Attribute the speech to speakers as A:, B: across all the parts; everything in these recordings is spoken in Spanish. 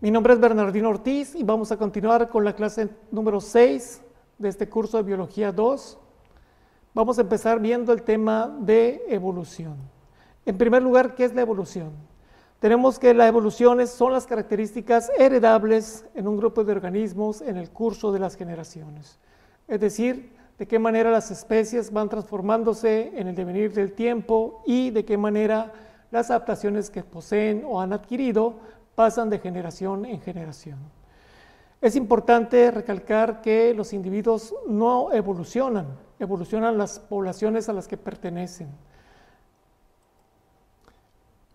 A: Mi nombre es Bernardino Ortiz y vamos a continuar con la clase número 6 de este curso de Biología 2. Vamos a empezar viendo el tema de evolución. En primer lugar, ¿qué es la evolución? Tenemos que la evolución son las características heredables en un grupo de organismos en el curso de las generaciones. Es decir, de qué manera las especies van transformándose en el devenir del tiempo y de qué manera las adaptaciones que poseen o han adquirido pasan de generación en generación. Es importante recalcar que los individuos no evolucionan, evolucionan las poblaciones a las que pertenecen.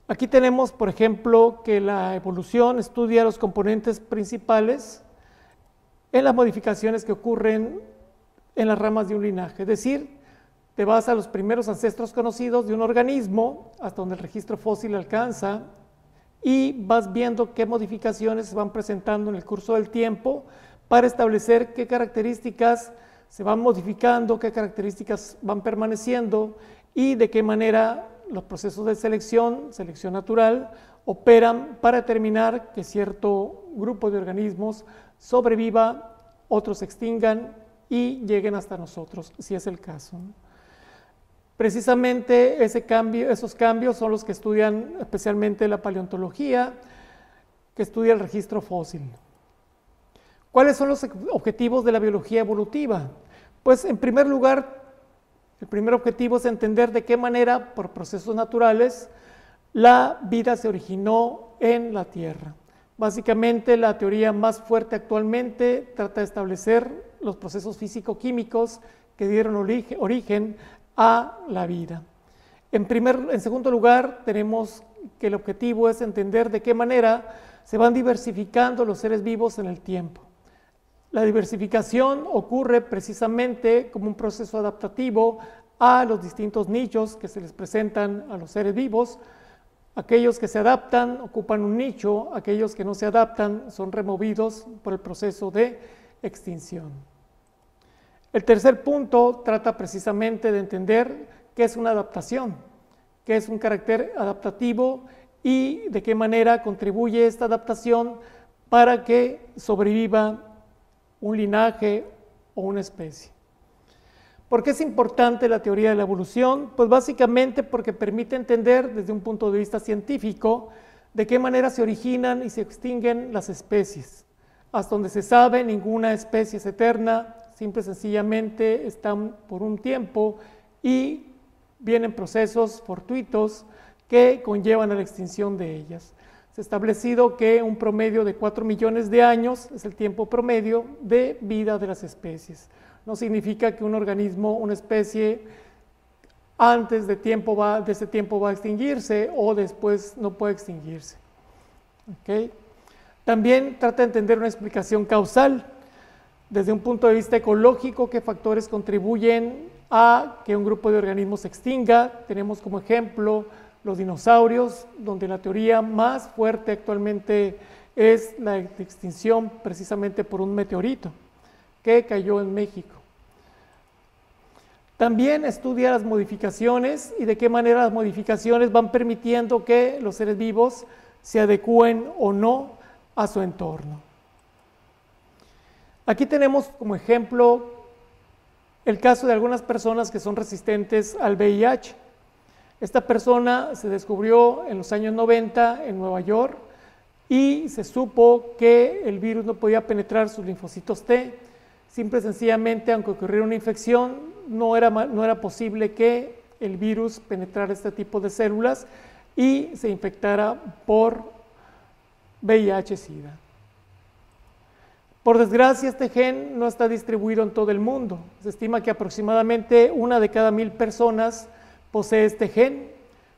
A: Aquí tenemos, por ejemplo, que la evolución estudia los componentes principales en las modificaciones que ocurren en las ramas de un linaje, es decir, te vas a los primeros ancestros conocidos de un organismo, hasta donde el registro fósil alcanza, y vas viendo qué modificaciones se van presentando en el curso del tiempo para establecer qué características se van modificando, qué características van permaneciendo y de qué manera los procesos de selección natural, operan para determinar que cierto grupo de organismos sobreviva, otros se extingan y lleguen hasta nosotros, si es el caso. Precisamente esos cambios son los que estudian especialmente la paleontología, que estudia el registro fósil. ¿Cuáles son los objetivos de la biología evolutiva? Pues en primer lugar, el primer objetivo es entender de qué manera, por procesos naturales, la vida se originó en la Tierra. Básicamente, la teoría más fuerte actualmente trata de establecer los procesos físico-químicos que dieron origen a la vida. En segundo lugar, tenemos que el objetivo es entender de qué manera se van diversificando los seres vivos en el tiempo. La diversificación ocurre precisamente como un proceso adaptativo a los distintos nichos que se les presentan a los seres vivos. Aquellos que se adaptan ocupan un nicho, aquellos que no se adaptan son removidos por el proceso de extinción. El tercer punto trata precisamente de entender qué es una adaptación, qué es un carácter adaptativo y de qué manera contribuye esta adaptación para que sobreviva un linaje o una especie. ¿Por qué es importante la teoría de la evolución? Pues básicamente porque permite entender desde un punto de vista científico de qué manera se originan y se extinguen las especies. Hasta donde se sabe, ninguna especie es eterna, simple y sencillamente están por un tiempo y vienen procesos fortuitos que conllevan a la extinción de ellas. Se ha establecido que un promedio de 4 millones de años es el tiempo promedio de vida de las especies. No significa que un organismo, una especie, antes de ese tiempo va a extinguirse o después no puede extinguirse. ¿Okay? También trata de entender una explicación causal. Desde un punto de vista ecológico, ¿qué factores contribuyen a que un grupo de organismos se extinga? Tenemos como ejemplo los dinosaurios, donde la teoría más fuerte actualmente es la extinción precisamente por un meteorito que cayó en México. También estudia las modificaciones y de qué manera las modificaciones van permitiendo que los seres vivos se adecúen o no a su entorno. Aquí tenemos como ejemplo el caso de algunas personas que son resistentes al VIH. Esta persona se descubrió en los años 90 en Nueva York y se supo que el virus no podía penetrar sus linfocitos T. Simple y sencillamente, aunque ocurriera una infección, no era posible que el virus penetrara este tipo de células y se infectara por VIH-Sida. Por desgracia, este gen no está distribuido en todo el mundo. Se estima que aproximadamente 1 de cada 1000 personas posee este gen.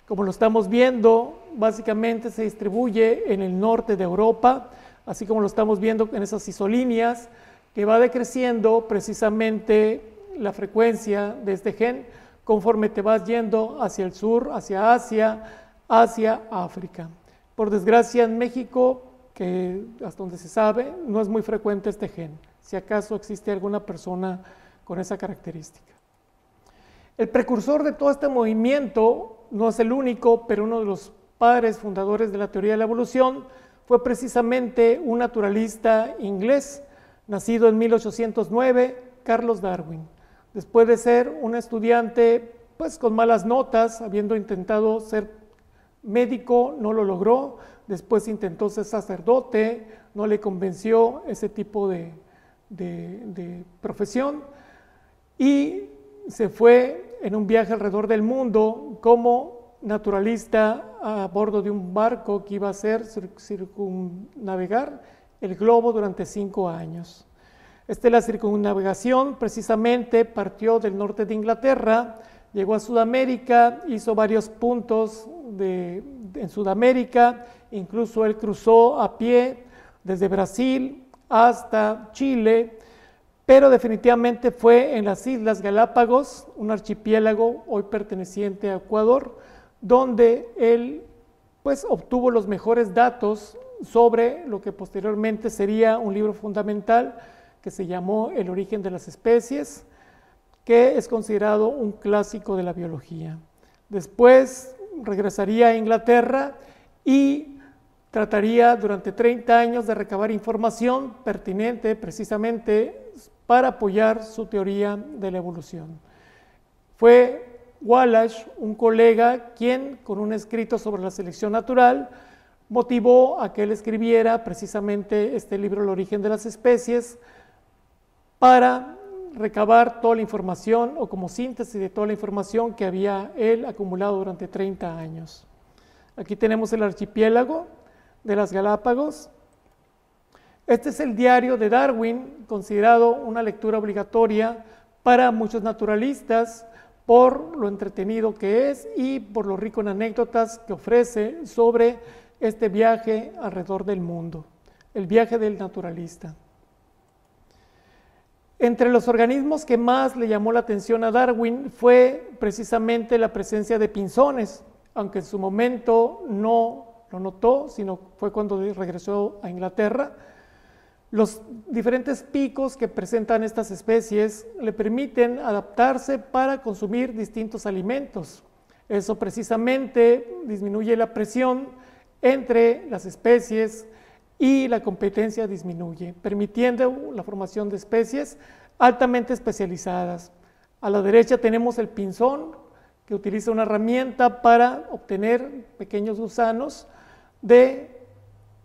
A: Como lo estamos viendo, básicamente se distribuye en el norte de Europa, así como lo estamos viendo en esas isolíneas, que va decreciendo precisamente la frecuencia de este gen conforme te vas yendo hacia el sur, hacia Asia, hacia África. Por desgracia, en México, que hasta donde se sabe, no es muy frecuente este gen, si acaso existe alguna persona con esa característica. El precursor de todo este movimiento, no es el único, pero uno de los padres fundadores de la teoría de la evolución, fue precisamente un naturalista inglés, nacido en 1809, Carlos Darwin. Después de ser un estudiante pues con malas notas, habiendo intentado ser médico, no lo logró, después intentó ser sacerdote, no le convenció ese tipo de profesión, y se fue en un viaje alrededor del mundo como naturalista a bordo de un barco que iba a hacer circunnavegar el globo durante 5 años. La circunnavegación precisamente partió del norte de Inglaterra, llegó a Sudamérica, hizo varios puntos en Sudamérica, incluso él cruzó a pie desde Brasil hasta Chile, pero definitivamente fue en las Islas Galápagos, un archipiélago hoy perteneciente a Ecuador, donde él pues obtuvo los mejores datos sobre lo que posteriormente sería un libro fundamental que se llamó El origen de las especies, que es considerado un clásico de la biología. Después regresaría a Inglaterra y trataría durante 30 años de recabar información pertinente precisamente para apoyar su teoría de la evolución. Fue Wallace, un colega, quien con un escrito sobre la selección natural motivó a que él escribiera precisamente este libro, El origen de las especies, para recabar toda la información o como síntesis de toda la información que había él acumulado durante 30 años. Aquí tenemos el archipiélago de las Galápagos. Este es el diario de Darwin, considerado una lectura obligatoria para muchos naturalistas por lo entretenido que es y por lo rico en anécdotas que ofrece sobre este viaje alrededor del mundo, el viaje del naturalista. Entre los organismos que más le llamó la atención a Darwin fue precisamente la presencia de pinzones, aunque en su momento no lo notó, sino fue cuando regresó a Inglaterra. Los diferentes picos que presentan estas especies le permiten adaptarse para consumir distintos alimentos. Eso precisamente disminuye la presión entre las especies y la competencia disminuye, permitiendo la formación de especies altamente especializadas. A la derecha tenemos el pinzón, que utiliza una herramienta para obtener pequeños gusanos de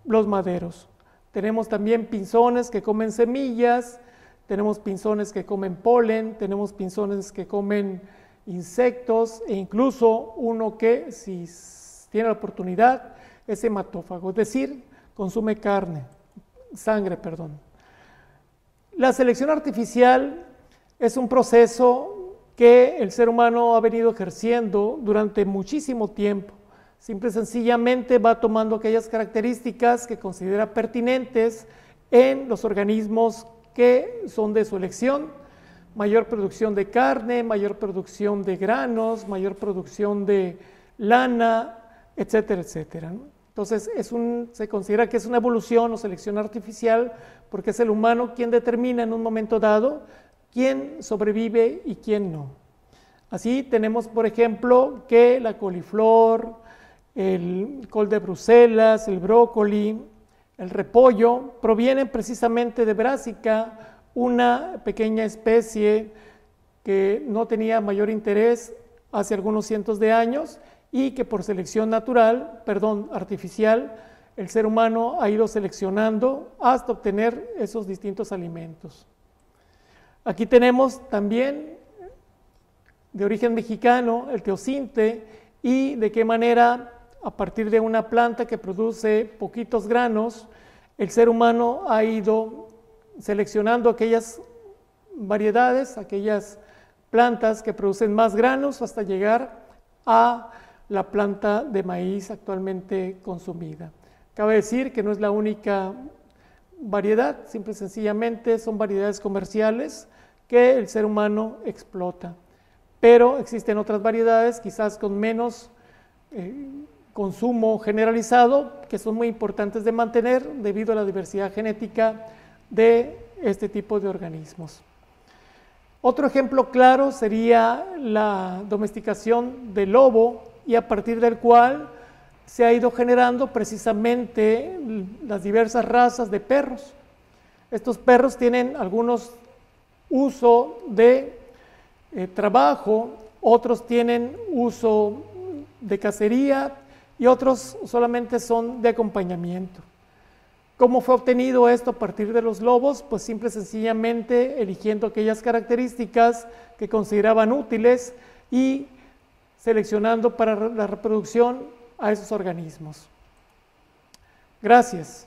A: los maderos. Tenemos también pinzones que comen semillas, tenemos pinzones que comen polen, tenemos pinzones que comen insectos e incluso uno que, si tiene la oportunidad, es hematófago, es decir, consume sangre. La selección artificial es un proceso que el ser humano ha venido ejerciendo durante muchísimo tiempo. Simple y sencillamente va tomando aquellas características que considera pertinentes en los organismos que son de su elección: mayor producción de carne, mayor producción de granos, mayor producción de lana, etcétera, etcétera, ¿no? Entonces se considera que es una evolución o selección artificial porque es el humano quien determina en un momento dado quién sobrevive y quién no. Así tenemos, por ejemplo, que la coliflor, el col de Bruselas, el brócoli, el repollo provienen precisamente de Brásica, una pequeña especie que no tenía mayor interés hace algunos cientos de años y que por selección artificial, el ser humano ha ido seleccionando hasta obtener esos distintos alimentos. Aquí tenemos también, de origen mexicano, el teosinte, y de qué manera, a partir de una planta que produce poquitos granos, el ser humano ha ido seleccionando aquellas variedades, aquellas plantas que producen más granos hasta llegar a la planta de maíz actualmente consumida. Cabe decir que no es la única variedad, simple y sencillamente son variedades comerciales que el ser humano explota, pero existen otras variedades quizás con menos consumo generalizado, que son muy importantes de mantener debido a la diversidad genética de este tipo de organismos. Otro ejemplo claro sería la domesticación del lobo, y a partir del cual se ha ido generando precisamente las diversas razas de perros. Estos perros tienen algunos uso de trabajo, otros tienen uso de cacería y otros solamente son de acompañamiento. ¿Cómo fue obtenido esto a partir de los lobos? Pues simple y sencillamente eligiendo aquellas características que consideraban útiles y seleccionando para la reproducción a esos organismos. Gracias.